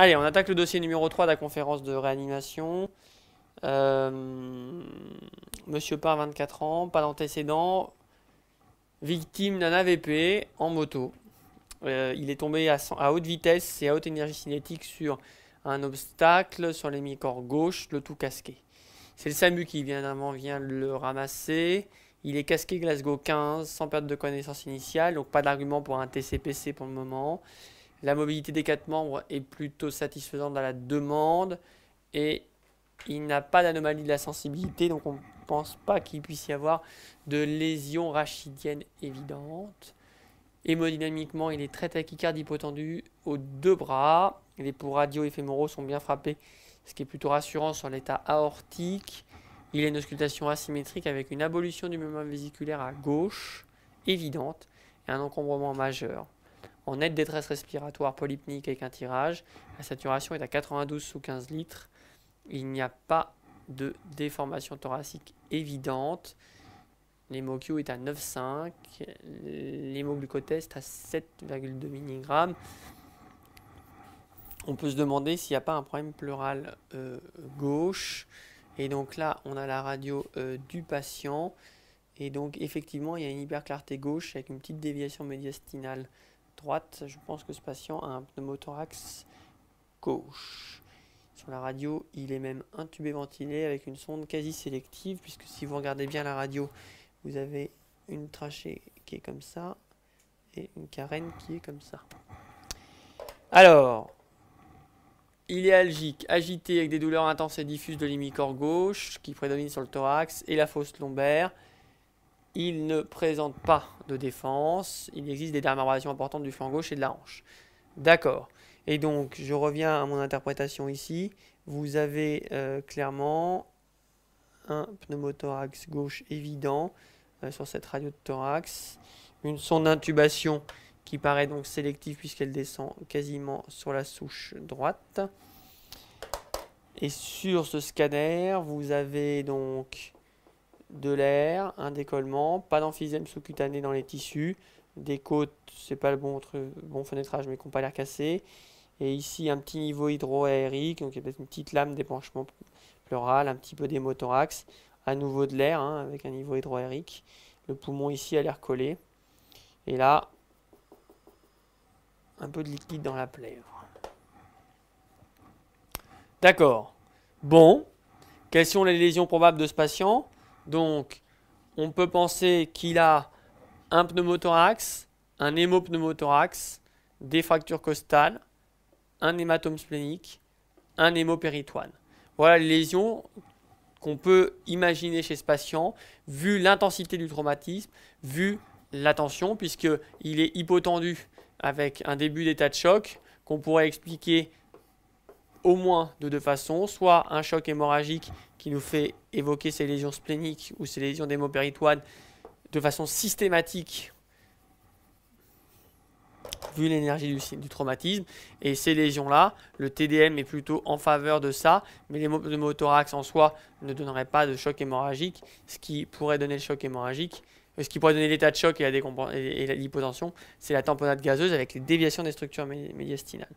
Allez, on attaque le dossier numéro 3 de la conférence de réanimation. Monsieur Parr, 24 ans, pas d'antécédent, victime d'un AVP en moto. Il est tombé à haute vitesse et à haute énergie cinétique sur un obstacle sur l'hémicorps gauche, le tout casqué. C'est le SAMU qui vient le ramasser. Il est casqué Glasgow 15, sans perte de connaissance initiale, donc pas d'argument pour un TCPC pour le moment. La mobilité des 4 membres est plutôt satisfaisante à la demande et il n'a pas d'anomalie de la sensibilité, donc on ne pense pas qu'il puisse y avoir de lésion rachidienne évidente. Hémodynamiquement, il est très tachycarde, hypotendu aux 2 bras. Les pouls radio-éphémoraux sont bien frappés, ce qui est plutôt rassurant sur l'état aortique. Il a une auscultation asymétrique avec une abolition du mémoire vésiculaire à gauche, évidente, et un encombrement majeur. En nette détresse respiratoire polypnique avec un tirage, la saturation est à 92 sous 15 litres. Il n'y a pas de déformation thoracique évidente. L'hémo-Q est à 9,5. L'hémoglucotest à 7,2 mg. On peut se demander s'il n'y a pas un problème pleural gauche. Et donc là, on a la radio du patient. Et donc, effectivement, il y a une hyperclarté gauche avec une petite déviation médiastinale droite. Je pense que ce patient a un pneumothorax gauche. Sur la radio, il est même intubé ventilé avec une sonde quasi sélective, puisque si vous regardez bien la radio, vous avez une trachée qui est comme ça et une carène qui est comme ça. Alors, il est algique, agité avec des douleurs intenses et diffuses de l'hémicorps gauche qui prédominent sur le thorax et la fosse lombaire. Il ne présente pas de défense. Il existe des dermatobrasions importantes du flanc gauche et de la hanche. D'accord. Et donc, je reviens à mon interprétation ici. Vous avez clairement un pneumothorax gauche évident sur cette radio de thorax. Une sonde d'intubation qui paraît donc sélective puisqu'elle descend quasiment sur la souche droite. Et sur ce scanner, vous avez donc de l'air, un décollement, pas d'emphysème sous-cutané dans les tissus, des côtes, c'est pas le bon fenêtrage mais qui n'ont pas l'air cassées. Et ici, un petit niveau hydroaérique, donc il y a peut-être une petite lame d'épanchement pleural, un petit peu d'hémothorax, à nouveau de l'air avec un niveau hydroaérique. Le poumon ici a l'air collé. Et là, un peu de liquide dans la plèvre. D'accord. Bon. Quelles sont les lésions probables de ce patient? Donc, on peut penser qu'il a un pneumothorax, un hémopneumothorax, des fractures costales, un hématome splénique, un hémopéritoine. Voilà les lésions qu'on peut imaginer chez ce patient, vu l'intensité du traumatisme, vu la tension, puisqu'il est hypotendu avec un début d'état de choc, qu'on pourrait expliquer au moins de 2 façons, soit un choc hémorragique qui nous fait évoquer ces lésions spléniques ou ces lésions d'hémopéritoine de façon systématique, vu l'énergie du traumatisme. Et ces lésions-là, le TDM est plutôt en faveur de ça, mais l'hémopneumothorax en soi ne donnerait pas de choc hémorragique. Ce qui pourrait donner le choc hémorragique, ce qui pourrait donner l'état de choc et l'hypotension, c'est la tamponnade gazeuse avec les déviations des structures médiastinales.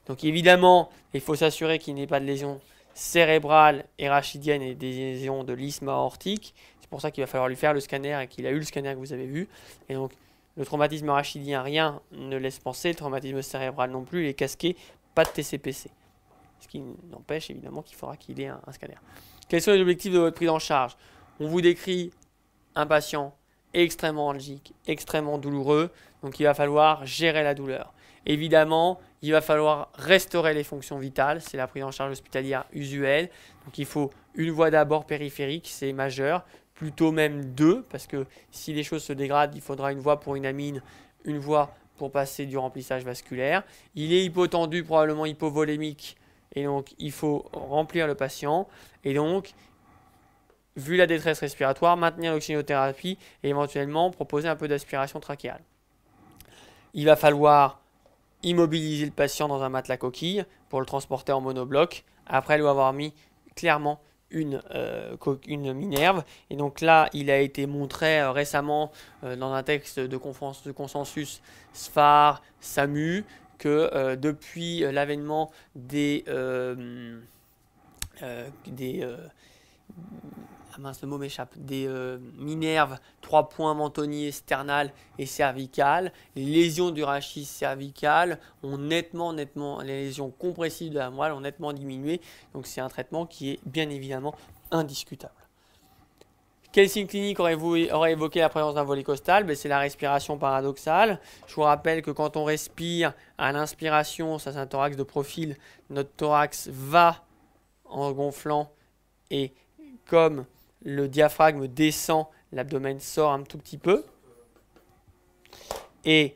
Donc évidemment, il faut s'assurer qu'il n'y ait pas de lésions cérébrales et rachidiennes et des lésions de l'isthme aortique. C'est pour ça qu'il va falloir lui faire le scanner et qu'il a eu le scanner que vous avez vu. Et donc, le traumatisme rachidien, rien ne laisse penser. Le traumatisme cérébral non plus. Il est casqué, pas de TCPC. Ce qui n'empêche évidemment qu'il faudra qu'il ait un scanner. Quels sont les objectifs de votre prise en charge? On vous décrit un patient extrêmement algique, extrêmement douloureux. Donc, il va falloir gérer la douleur. Évidemment, il va falloir restaurer les fonctions vitales. C'est la prise en charge hospitalière usuelle. Donc, il faut une voie d'abord périphérique, c'est majeur. Plutôt même 2, parce que si les choses se dégradent, il faudra une voie pour une amine, une voie pour passer du remplissage vasculaire. Il est hypotendu, probablement hypovolémique, et donc il faut remplir le patient. Et donc, vu la détresse respiratoire, maintenir l'oxygénothérapie et éventuellement proposer un peu d'aspiration trachéale. Il va falloir immobiliser le patient dans un matelas coquille pour le transporter en monobloc, après lui avoir mis clairement une minerve. Et donc là, il a été montré récemment dans un texte de consensus SPHAR, SAMU, que depuis l'avènement des mince, le mot m'échappe, des minerves, 3 points mentonniers, sternales et cervicales. Les lésions du rachis cervical ont nettement, les lésions compressives de la moelle ont nettement diminué. Donc c'est un traitement qui est bien évidemment indiscutable. Quel signe clinique aurait évoqué la présence d'un volet costal? C'est la respiration paradoxale. Je vous rappelle que quand on respire à l'inspiration, ça c'est un thorax de profil, notre thorax va en gonflant et comme le diaphragme descend, l'abdomen sort un tout petit peu. Et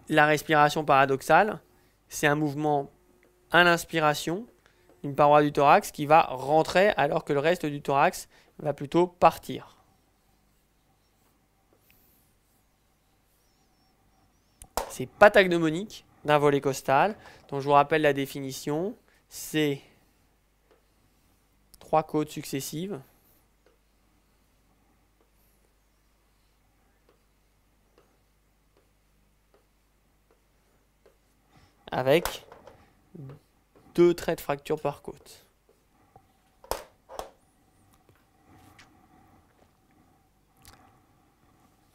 la respiration paradoxale, c'est un mouvement à l'inspiration, une paroi du thorax qui va rentrer alors que le reste du thorax va plutôt partir. C'est pathognomonique d'un volet costal. Donc je vous rappelle la définition, c'est 3 côtes successives avec 2 traits de fracture par côte.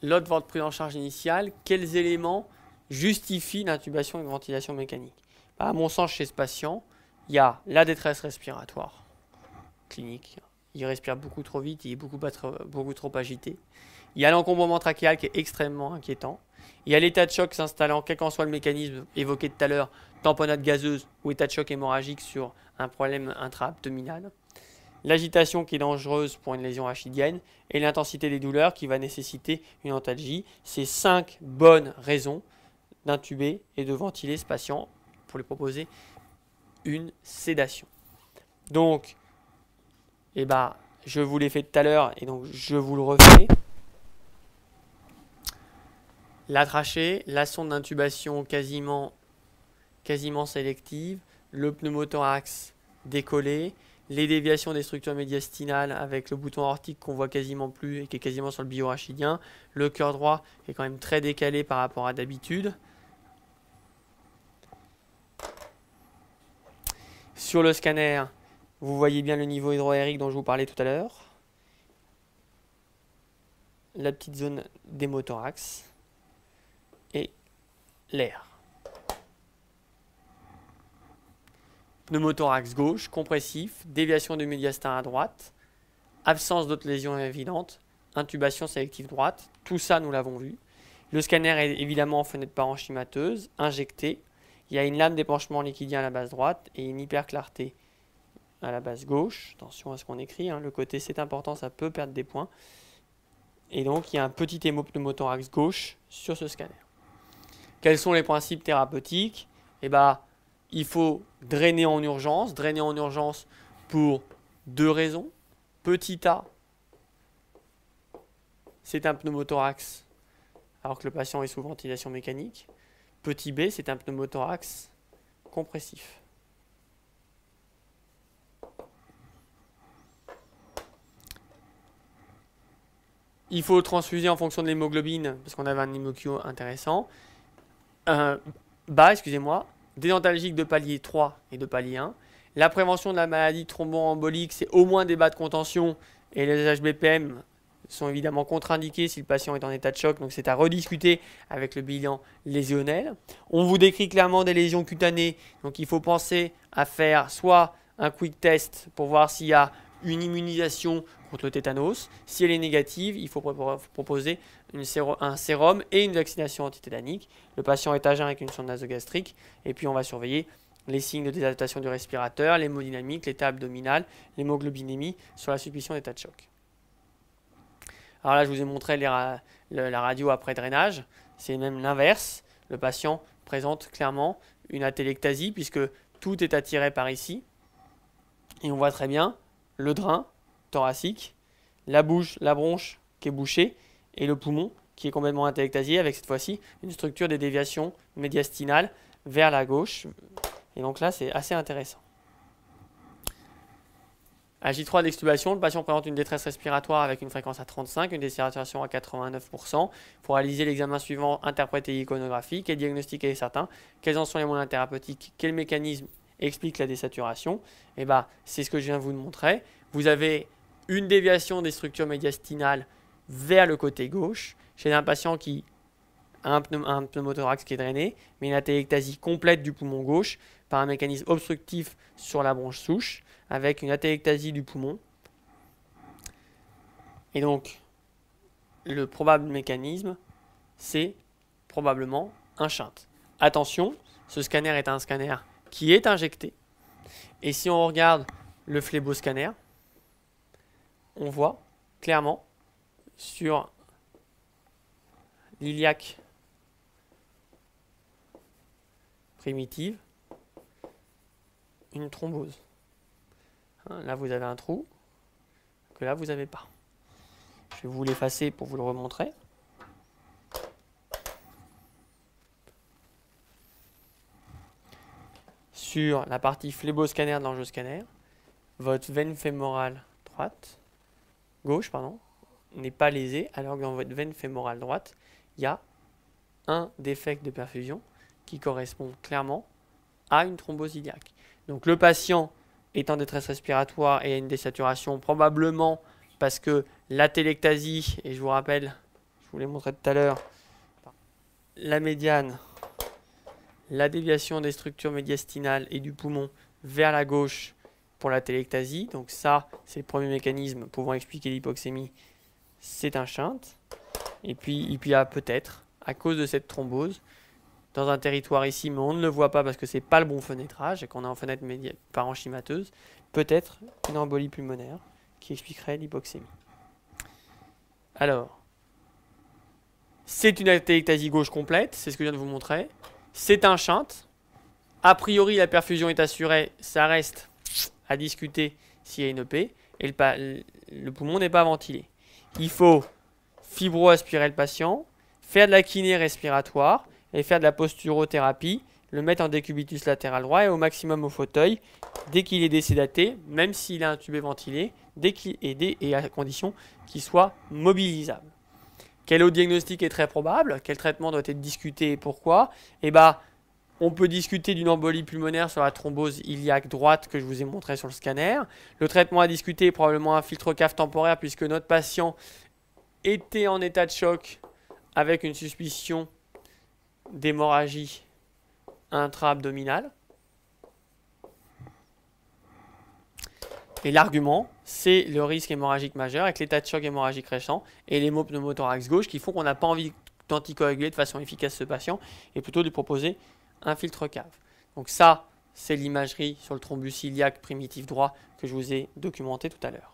L'autre voie de prise en charge initiale, quels éléments justifient l'intubation et une ventilation mécanique? À mon sens, chez ce patient, il y a la détresse respiratoire clinique. Il respire beaucoup trop vite, il est beaucoup trop agité. Il y a l'encombrement trachéal qui est extrêmement inquiétant. Il y a l'état de choc s'installant, quel qu'en soit le mécanisme évoqué tout à l'heure, tamponnade gazeuse ou état de choc hémorragique sur un problème intra-abdominal. L'agitation qui est dangereuse pour une lésion rachidienne et l'intensité des douleurs qui va nécessiter une antalgie. C'est 5 bonnes raisons d'intuber et de ventiler ce patient pour lui proposer une sédation. Donc, je vous l'ai fait tout à l'heure et donc je vous le refais. La trachée, la sonde d'intubation quasiment sélective, le pneumothorax décollé, les déviations des structures médiastinales avec le bouton aortique qu'on voit quasiment plus et qui est quasiment sur le bio-rachidien, le cœur droit qui est quand même très décalé par rapport à d'habitude. Sur le scanner, vous voyez bien le niveau hydroaérique dont je vous parlais tout à l'heure. La petite zone d'hémothorax et l'air. Pneumothorax gauche, compressif, déviation du médiastin à droite, absence d'autres lésions évidentes, intubation sélective droite, tout ça nous l'avons vu. Le scanner est évidemment en fenêtre parenchymateuse, injecté. Il y a une lame d'épanchement liquidien à la base droite et une hyperclarté à la base gauche. Attention à ce qu'on écrit, le côté c'est important, ça peut perdre des points. Et donc il y a un petit hémopneumothorax gauche sur ce scanner. Quels sont les principes thérapeutiques? Il faut drainer en urgence. Drainer en urgence pour 2 raisons. Petit A, c'est un pneumothorax alors que le patient est sous ventilation mécanique. Petit B, c'est un pneumothorax compressif. Il faut transfuser en fonction de l'hémoglobine parce qu'on avait un hémoquio intéressant. Dédentalgique de palier 3 et de palier 1. La prévention de la maladie thromboembolique, c'est au moins des bas de contention et les HBPM sont évidemment contre-indiqués si le patient est en état de choc, donc c'est à rediscuter avec le bilan lésionnel. On vous décrit clairement des lésions cutanées, donc il faut penser à faire soit un quick test pour voir s'il y a une immunisation contre le tétanos. Si elle est négative, il faut proposer un sérum et une vaccination antitétanique. Le patient est à jeun avec une sonde nasogastrique et puis on va surveiller les signes de désadaptation du respirateur, l'hémodynamique, l'état abdominal, l'hémoglobinémie sur la suspicion d'état de choc. Alors là, je vous ai montré la radio après drainage. C'est même l'inverse. Le patient présente clairement une atélectasie puisque tout est attiré par ici. Et on voit très bien le drain thoracique, la bouche, la bronche qui est bouchée et le poumon qui est complètement atélectasié avec cette fois-ci une structure des déviations médiastinales vers la gauche. Et donc là, c'est assez intéressant. À J3 d'extubation, le patient présente une détresse respiratoire avec une fréquence à 35, une désaturation à 89%. Il faut réaliser l'examen suivant, interprété et iconographique et diagnostiquer est certain. Quels en sont les moyens thérapeutiques? Quel mécanisme explique la désaturation? Et c'est ce que je viens de vous montrer. Vous avez une déviation des structures médiastinales vers le côté gauche chez un patient qui a un pneumothorax qui est drainé, mais une atélectasie complète du poumon gauche par un mécanisme obstructif sur la bronche souche, avec une atélectasie du poumon. Et donc, le probable mécanisme, c'est probablement un shunt. Attention, ce scanner est un scanner qui est injecté. Et si on regarde le phléboscanner, on voit clairement sur l'iliaque primitive une thrombose. Là, vous avez un trou que là, vous n'avez pas. Je vais vous l'effacer pour vous le remontrer. Sur la partie phléboscanner de l'angioscanner, votre veine fémorale gauche, n'est pas lésée, alors que dans votre veine fémorale droite, il y a un défect de perfusion qui correspond clairement à une thrombose iliaque. Donc le patient est en détresse respiratoire et a une désaturation probablement parce que l'atélectasie, et je vous rappelle, je vous l'ai montré tout à l'heure, la médiane, la déviation des structures médiastinales et du poumon vers la gauche pour l'atélectasie. Donc ça, c'est le premier mécanisme pouvant expliquer l'hypoxémie, c'est un shunt. Et puis il y a peut-être, à cause de cette thrombose, dans un territoire ici, mais on ne le voit pas parce que ce n'est pas le bon fenêtrage et qu'on est en fenêtre parenchymateuse, peut-être une embolie pulmonaire qui expliquerait l'hypoxémie. Alors, c'est une atélectasie gauche complète, c'est ce que je viens de vous montrer. C'est un shunt. A priori, la perfusion est assurée, ça reste à discuter s'il y a une EP, et le poumon n'est pas ventilé. Il faut fibro-aspirer le patient, faire de la kiné respiratoire, et faire de la posturothérapie, le mettre en décubitus latéral droit et au maximum au fauteuil dès qu'il est désédaté, même s'il est intubé ventilé, et à condition qu'il soit mobilisable. Quel autre diagnostic est très probable? Quel traitement doit être discuté et pourquoi? On peut discuter d'une embolie pulmonaire sur la thrombose iliaque droite que je vous ai montré sur le scanner. Le traitement à discuter est probablement un filtre cave temporaire puisque notre patient était en état de choc avec une suspicion d'hémorragie intra-abdominale. Et l'argument, c'est le risque hémorragique majeur avec l'état de choc hémorragique récent et l'hémopneumothorax gauche qui font qu'on n'a pas envie d'anticoaguler de façon efficace ce patient et plutôt de lui proposer un filtre cave. Donc ça, c'est l'imagerie sur le thrombus iliaque primitif droit que je vous ai documenté tout à l'heure.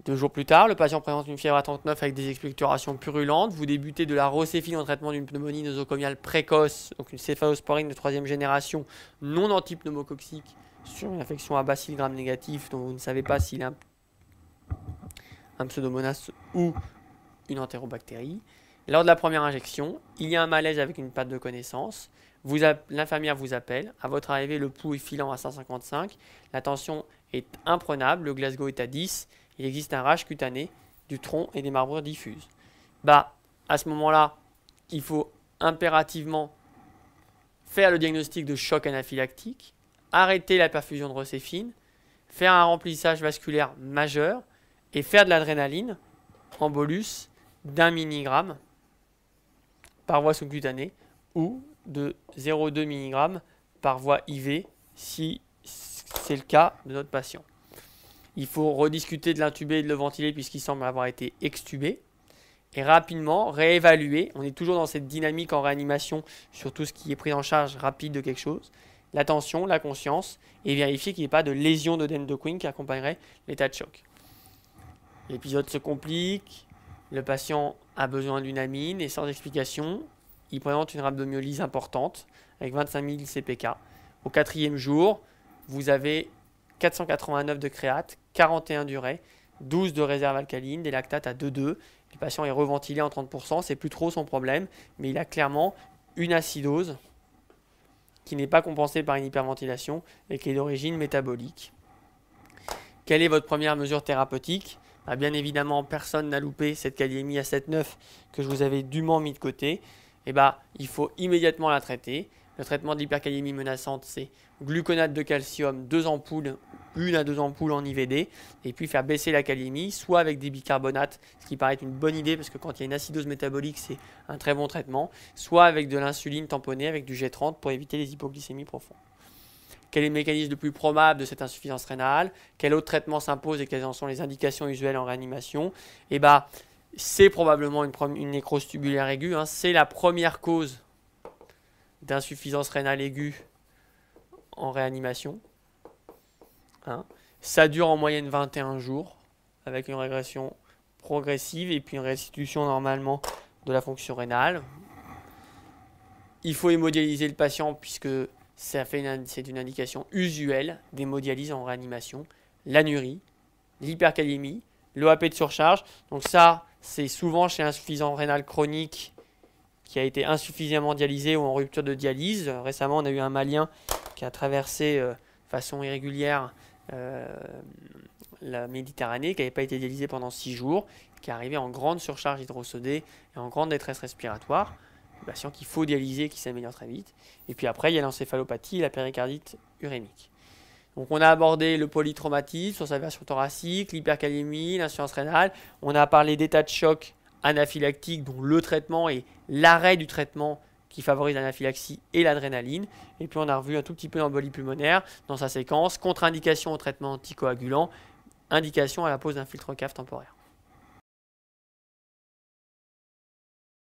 2 jours plus tard, le patient présente une fièvre à 39 avec des expectorations purulentes. Vous débutez de la rocéphine en traitement d'une pneumonie nosocomiale précoce, donc une céphalosporine de 3e génération non antipneumococcique sur une infection à bacilles gram négatif dont vous ne savez pas s'il est un pseudomonas ou une entérobactérie. Lors de la première injection, il y a un malaise avec une perte de connaissance. L'infirmière vous appelle. À votre arrivée, le pouls est filant à 155. La tension est imprenable. Le Glasgow est à 10. Il existe un rash cutané du tronc et des marbrures diffuses. À ce moment-là, il faut impérativement faire le diagnostic de choc anaphylactique, arrêter la perfusion de rocéphine, faire un remplissage vasculaire majeur et faire de l'adrénaline en bolus d'1 mg par voie sous-cutanée ou de 0,2 mg par voie IV si c'est le cas de notre patient. Il faut rediscuter de l'intubé et de le ventiler puisqu'il semble avoir été extubé. Et rapidement, réévaluer. On est toujours dans cette dynamique en réanimation sur tout ce qui est pris en charge rapide de quelque chose. La tension, la conscience et vérifier qu'il n'y ait pas de lésion d'œdème de Quinn qui accompagnerait l'état de choc. L'épisode se complique. Le patient a besoin d'une amine et sans explication, il présente une rhabdomyolyse importante avec 25 000 CPK. Au 4e jour, vous avez 489 de créate, 41 d'urée, 12 de réserve alcaline, des lactates à 2,2. Le patient est reventilé en 30%, c'est plus trop son problème, mais il a clairement une acidose qui n'est pas compensée par une hyperventilation et qui est d'origine métabolique. Quelle est votre première mesure thérapeutique? Bien évidemment, personne n'a loupé cette kaliémie à 7,9 que je vous avais dûment mis de côté. Il faut immédiatement la traiter. Le traitement de l'hyperkaliémie menaçante, c'est gluconate de calcium, 2 ampoules, 1 à 2 ampoules en IVD, et puis faire baisser la kaliémie, soit avec des bicarbonates, ce qui paraît être une bonne idée parce que quand il y a une acidose métabolique, c'est un très bon traitement, soit avec de l'insuline tamponnée avec du G30 pour éviter les hypoglycémies profondes. Quel est le mécanisme le plus probable de cette insuffisance rénale? Quel autre traitement s'impose et quelles en sont les indications usuelles en réanimation? C'est probablement une nécrose tubulaire aiguë. C'est la première cause d'insuffisance rénale aiguë en réanimation. Ça dure en moyenne 21 jours avec une régression progressive et puis une restitution normalement de la fonction rénale. Il faut hémodialyser le patient puisque c'est une indication usuelle d'hémodialyse en réanimation. L'anurie, l'hyperkaliémie, l'OAP de surcharge. Donc ça, c'est souvent chez insuffisance rénale chronique qui a été insuffisamment dialysé ou en rupture de dialyse. Récemment, on a eu un Malien qui a traversé de façon irrégulière la Méditerranée, qui n'avait pas été dialysé pendant 6 jours, qui est arrivé en grande surcharge hydrosodée et en grande détresse respiratoire. Le patient qu'il faut dialyser, qui s'améliore très vite. Et puis après, il y a l'encéphalopathie et la péricardite urémique. Donc on a abordé le polytraumatisme sur sa version thoracique, l'hyperkaliémie, l'insuffisance rénale. On a parlé d'état de choc anaphylactique, dont le traitement et l'arrêt du traitement qui favorise l'anaphylaxie et l'adrénaline. Et puis on a revu un tout petit peu l'embolie pulmonaire dans sa séquence, contre-indication au traitement anticoagulant, indication à la pose d'un filtre cave temporaire.